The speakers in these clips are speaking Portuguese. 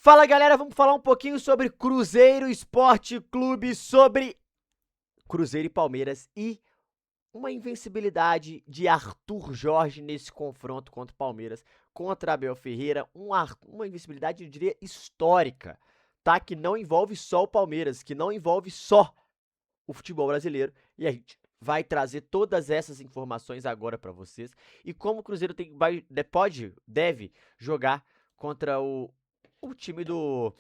Fala galera, vamos falar um pouquinho sobre Cruzeiro Esporte Clube, sobre Cruzeiro e Palmeiras e uma invencibilidade de Arthur Jorge nesse confronto contra o Palmeiras, contra Abel Ferreira, uma invencibilidade, eu diria, histórica, tá? Que não envolve só o Palmeiras, que não envolve só o futebol brasileiro, e a gente vai trazer todas essas informações agora pra vocês, e como o Cruzeiro deve jogar contra o time do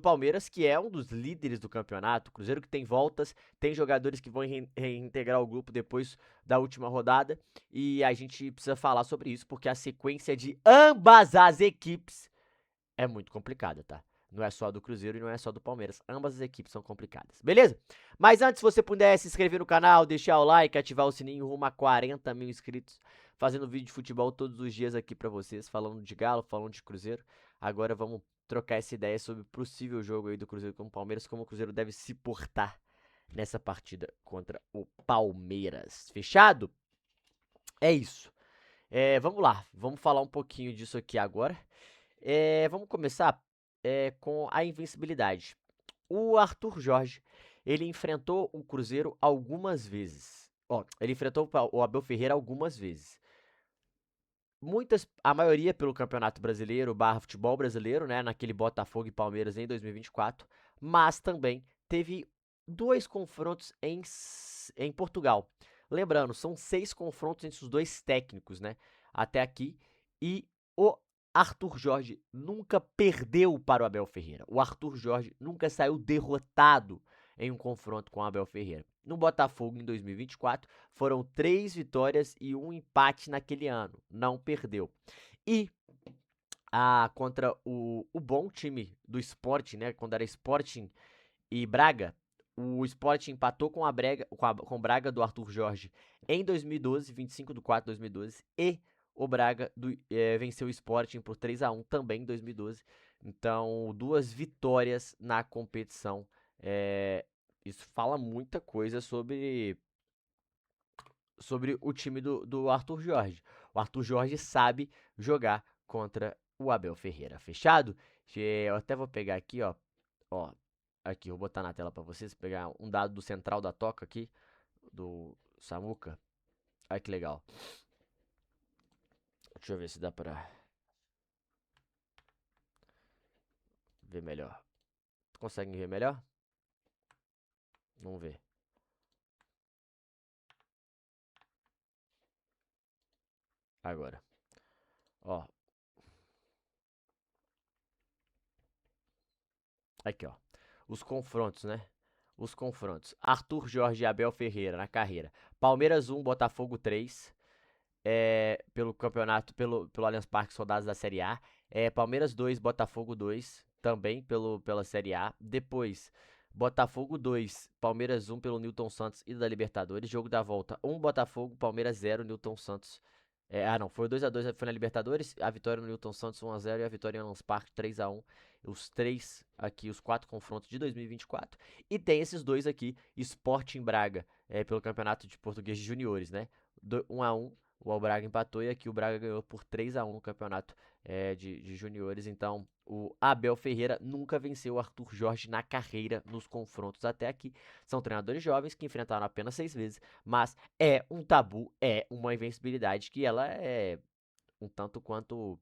Palmeiras, que é um dos líderes do campeonato. O Cruzeiro que tem voltas, tem jogadores que vão reintegrar o grupo depois da última rodada. E a gente precisa falar sobre isso, porque a sequência de ambas as equipes é muito complicada, tá? Não é só do Cruzeiro e não é só do Palmeiras. Ambas as equipes são complicadas, beleza? Mas antes, se você puder se inscrever no canal, deixar o like, ativar o sininho, rumo a 40 mil inscritos. Fazendo vídeo de futebol todos os dias aqui pra vocês, falando de Galo, falando de Cruzeiro. Agora vamos trocar essa ideia sobre o possível jogo aí do Cruzeiro com o Palmeiras, como o Cruzeiro deve se portar nessa partida contra o Palmeiras. Fechado? É isso. Vamos lá, vamos falar um pouquinho disso aqui agora. Vamos começar com a invencibilidade. O Arthur Jorge, ele enfrentou o Cruzeiro algumas vezes. Ó, ele enfrentou o Abel Ferreira algumas vezes. A maioria pelo Campeonato Brasileiro, futebol brasileiro, né, naquele Botafogo e Palmeiras em 2024, mas também teve dois confrontos em Portugal. Lembrando, são 6 confrontos entre os dois técnicos, né, até aqui, e o Arthur Jorge nunca perdeu para o Abel Ferreira. O Arthur Jorge nunca saiu derrotado em um confronto com o Abel Ferreira. No Botafogo, em 2024, foram 3 vitórias e 1 empate naquele ano. Não perdeu. E contra o bom time do Sporting, né? Quando era Sporting e Braga, o Sporting empatou com com o Braga do Arthur Jorge em 2012, 25 de 4 de 2012. E o Braga venceu o Sporting por 3-1 também em 2012. Então, 2 vitórias na competição. Isso fala muita coisa sobre o time do Arthur Jorge. O Arthur Jorge sabe jogar contra o Abel Ferreira. Fechado? Eu até vou pegar aqui, ó. Ó, aqui, vou botar na tela pra vocês. Pegar um dado do Central da Toca aqui, do Samuca. Olha que legal. Deixa eu ver se dá pra ver melhor. Conseguem ver melhor? Vamos ver. Agora. Ó. Aqui, ó. Os confrontos, né? Os confrontos. Arthur Jorge e Abel Ferreira na carreira. Palmeiras 1, Botafogo 3. Pelo campeonato, pelo Allianz Parque, soldados da Série A. Palmeiras 2, Botafogo 2, também pela Série A. Depois, Botafogo 2, Palmeiras 1 pelo Newton Santos e da Libertadores. Jogo da volta, 1 Botafogo, Palmeiras 0, Newton Santos. Não, foi 2-2, foi na Libertadores. A vitória no Newton Santos 1-0 e a vitória em Allianz Parque 3-1. Os 3 aqui, os 4 confrontos de 2024. E tem esses dois aqui, Sporting Braga, pelo Campeonato de Português de Juniores, né? 1-1. O Braga empatou e aqui o Braga ganhou por 3-1 no campeonato de juniores. Então, o Abel Ferreira nunca venceu o Arthur Jorge na carreira nos confrontos até aqui. São treinadores jovens que enfrentaram apenas 6 vezes, mas é um tabu, é uma invencibilidade que ela é um tanto quanto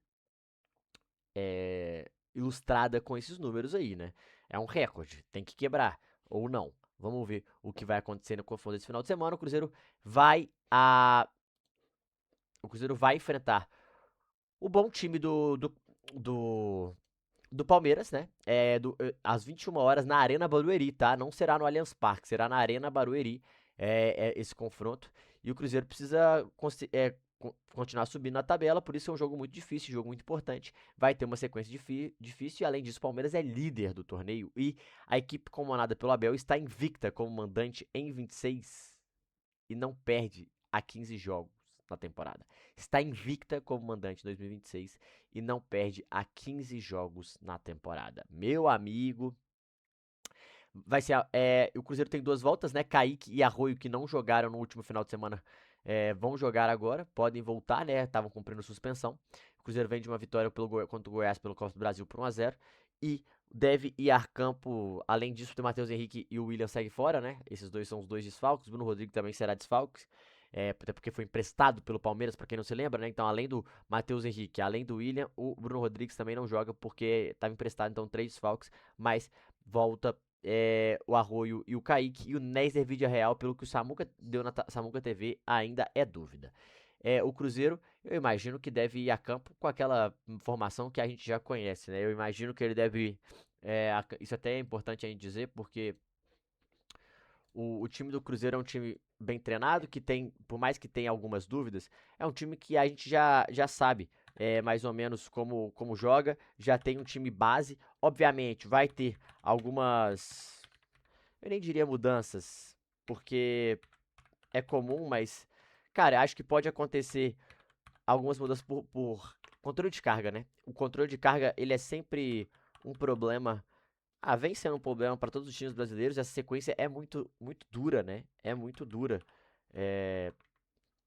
ilustrada com esses números aí, né? É um recorde, tem que quebrar ou não. Vamos ver o que vai acontecer no confronto desse final de semana. O Cruzeiro vai enfrentar o bom time do, do Palmeiras, né? Às 21 horas na Arena Barueri, tá? Não será no Allianz Parque, será na Arena Barueri esse confronto. E o Cruzeiro precisa continuar subindo na tabela, por isso é um jogo muito difícil, um jogo muito importante. Vai ter uma sequência difícil e, além disso, o Palmeiras é líder do torneio e a equipe comandada pelo Abel está invicta como mandante em 26 e não perde há 15 jogos na temporada. Está invicta como mandante em 2026 e não perde há 15 jogos na temporada. Meu amigo, vai ser o Cruzeiro tem 2 voltas, né? Kaique e Arroio, que não jogaram no último final de semana, vão jogar agora, podem voltar, né? Estavam cumprindo suspensão. O Cruzeiro vem de uma vitória contra o Goiás pelo Copa do Brasil por 1-0. e deve ir a campo. Além disso, tem o Matheus Henrique e o William segue fora, né? Esses dois são os dois desfalques. Bruno Rodrigues também será desfalque. Até porque foi emprestado pelo Palmeiras, pra quem não se lembra, né? Então, além do Matheus Henrique, além do William, o Bruno Rodrigues também não joga porque estava emprestado, então 3 desfalques, mas volta o Arroio e o Kaique, e o Nézer Real, pelo que o Samuca deu na Samuca TV, ainda é dúvida. O Cruzeiro, eu imagino que deve ir a campo com aquela formação que a gente já conhece, né? Eu imagino que ele deve. Isso até é importante a gente dizer, porque o time do Cruzeiro é um time bem treinado, que tem, por mais que tenha algumas dúvidas, é um time que a gente já sabe mais ou menos como joga, já tem um time base. Obviamente, vai ter algumas, eu nem diria mudanças, porque é comum, mas, cara, acho que pode acontecer algumas mudanças por controle de carga, né? O controle de carga, ele é sempre um problema. Vem sendo um problema para todos os times brasileiros. Essa sequência é muito dura, né? É muito dura. É...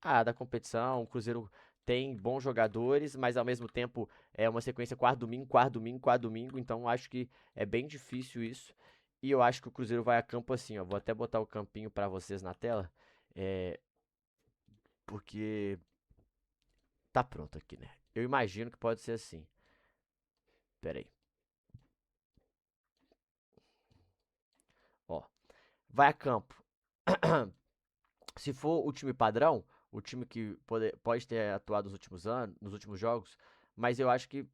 Da competição, o Cruzeiro tem bons jogadores, mas ao mesmo tempo é uma sequência quarto domingo, quarto domingo, quarto domingo. Então acho que é bem difícil isso. E eu acho que o Cruzeiro vai a campo assim, ó. Vou até botar o campinho para vocês na tela. É... Porque tá pronto aqui, né? Eu imagino que pode ser assim. Pera aí. Ó, vai a campo. Se for o time padrão, o time que pode ter atuado nos últimos anos, nos últimos jogos, mas eu acho que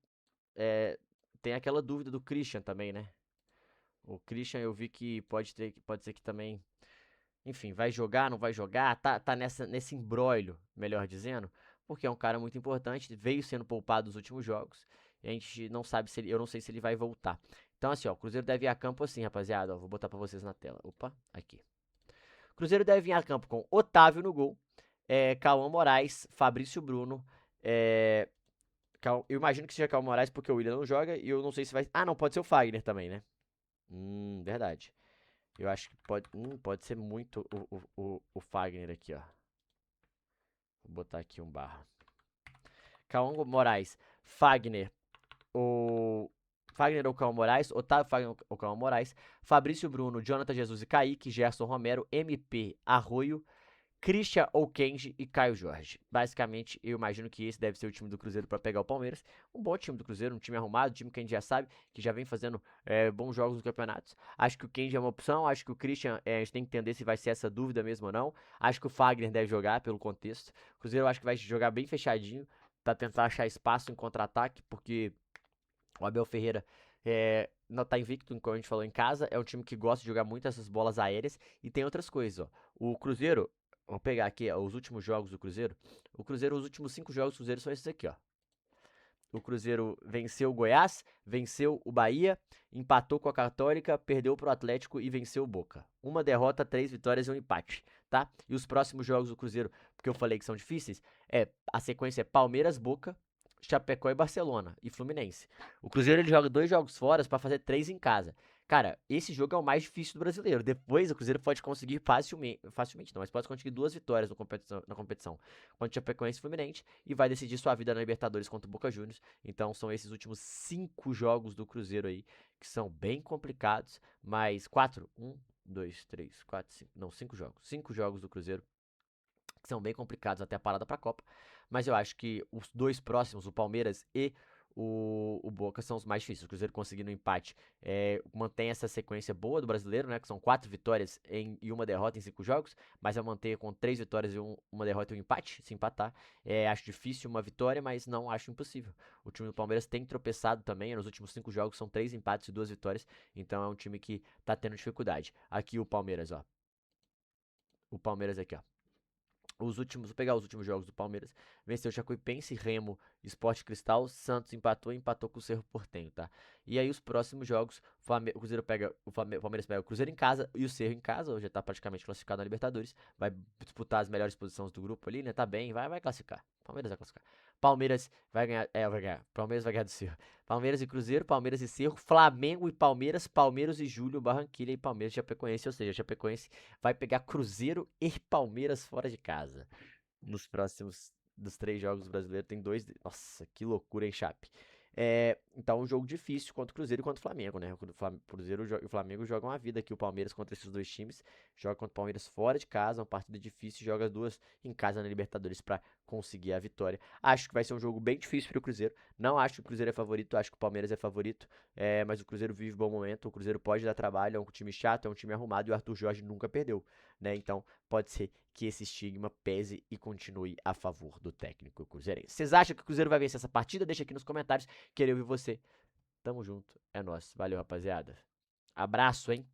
é, tem aquela dúvida do Christian também, né? O Christian eu vi que pode ser que também, enfim, vai jogar, não vai jogar, tá nesse imbróglio, melhor dizendo, porque é um cara muito importante, veio sendo poupado nos últimos jogos, e a gente não sabe se ele, eu não sei se ele vai voltar. Então assim, ó, o Cruzeiro deve ir a campo assim, rapaziada, ó, vou botar pra vocês na tela. Opa, aqui. Cruzeiro deve vir a campo com Otávio no gol, Cauã Moraes, Fabrício Bruno, é, eu imagino que seja Cauã Moraes porque o William não joga e eu não sei se vai. Não, pode ser o Fagner também, né? Verdade. Eu acho que pode ser muito o Fagner aqui, ó. Vou botar aqui um barra. Cauã Moraes, Fagner, o Fagner ou Cauã Moraes, Otávio Fagner ou Cauã Moraes, Fabrício Bruno, Jonathan Jesus e Kaique, Gerson Romero, MP, Arroio, Christian ou Kenji e Caio Jorge. Basicamente, eu imagino que esse deve ser o time do Cruzeiro para pegar o Palmeiras. Um bom time do Cruzeiro, um time arrumado, um time que a gente já sabe, que já vem fazendo bons jogos no campeonato. Acho que o Kenji é uma opção, acho que o Christian, a gente tem que entender se vai ser essa dúvida mesmo ou não. Acho que o Fagner deve jogar pelo contexto. O Cruzeiro eu acho que vai jogar bem fechadinho para tentar achar espaço em contra-ataque, porque o Abel Ferreira não tá invicto, como a gente falou, em casa. É um time que gosta de jogar muito essas bolas aéreas. E tem outras coisas, ó. O Cruzeiro, vamos pegar aqui ó, os últimos jogos do Cruzeiro. O Cruzeiro, os últimos 5 jogos do Cruzeiro são esses aqui, ó. O Cruzeiro venceu o Goiás, venceu o Bahia, empatou com a Católica, perdeu pro Atlético e venceu o Boca. Uma derrota, 3 vitórias e um empate, tá? E os próximos jogos do Cruzeiro, porque eu falei que são difíceis, a sequência é Palmeiras, Boca, Chapecó e Barcelona e Fluminense. O Cruzeiro ele joga 2 jogos fora para fazer 3 em casa. Cara, esse jogo é o mais difícil do brasileiro. Depois o Cruzeiro pode conseguir facilmente não, mas pode conseguir 2 vitórias na competição contra o Chapecoense e Fluminense e vai decidir sua vida na Libertadores contra o Boca Juniors. Então são esses últimos 5 jogos do Cruzeiro aí que são bem complicados, mas 4, 1, 2, 3, 4, 5, não, 5 jogos. 5 jogos do Cruzeiro que são bem complicados até a parada pra Copa, mas eu acho que os dois próximos, o Palmeiras e o Boca, são os mais difíceis. O Cruzeiro conseguindo um empate mantém essa sequência boa do brasileiro, né? Que são 4 vitórias e uma derrota em 5 jogos, mas vai manter com 3 vitórias e uma derrota e um empate, se empatar. Acho difícil uma vitória, mas não acho impossível. O time do Palmeiras tem tropeçado também, nos últimos 5 jogos são 3 empates e 2 vitórias, então é um time que tá tendo dificuldade. Aqui o Palmeiras, ó. O Palmeiras aqui, ó. Vou pegar os últimos jogos do Palmeiras. Venceu o Chapecoense, Remo, Sport Cristal, Santos empatou com o Cerro Porteño, tá? E aí os próximos jogos, o Palmeiras pega o Cruzeiro em casa e o Cerro em casa, hoje já tá praticamente classificado na Libertadores, vai disputar as melhores posições do grupo ali, né? Tá bem, vai classificar. Palmeiras vai classificar. Palmeiras vai ganhar, vai ganhar. Palmeiras vai ganhar do Cerro. Palmeiras e Cruzeiro, Palmeiras e Cerro, Flamengo e Palmeiras, Palmeiras e Júlio, Barranquilla e Palmeiras e Chapecoense, ou seja, Chapecoense vai pegar Cruzeiro e Palmeiras fora de casa. Nos próximos dos 3 jogos brasileiros tem 2. Nossa, que loucura, hein, Chape? Então, um jogo difícil contra o Cruzeiro e contra o Flamengo, né? O Cruzeiro e o Flamengo jogam a vida aqui, o Palmeiras contra esses dois times. Joga contra o Palmeiras fora de casa, uma partida difícil, joga as duas em casa na Libertadores pra conseguir a vitória. Acho que vai ser um jogo bem difícil pro Cruzeiro. Não acho que o Cruzeiro é favorito, acho que o Palmeiras é favorito. Mas o Cruzeiro vive bom momento, o Cruzeiro pode dar trabalho, é um time chato, é um time arrumado e o Arthur Jorge nunca perdeu, né? Então, pode ser que esse estigma pese e continue a favor do técnico cruzeirense. Vocês acham que o Cruzeiro vai vencer essa partida? Deixa aqui nos comentários. Queria ouvir você. Tamo junto. É nóis. Valeu, rapaziada. Abraço, hein?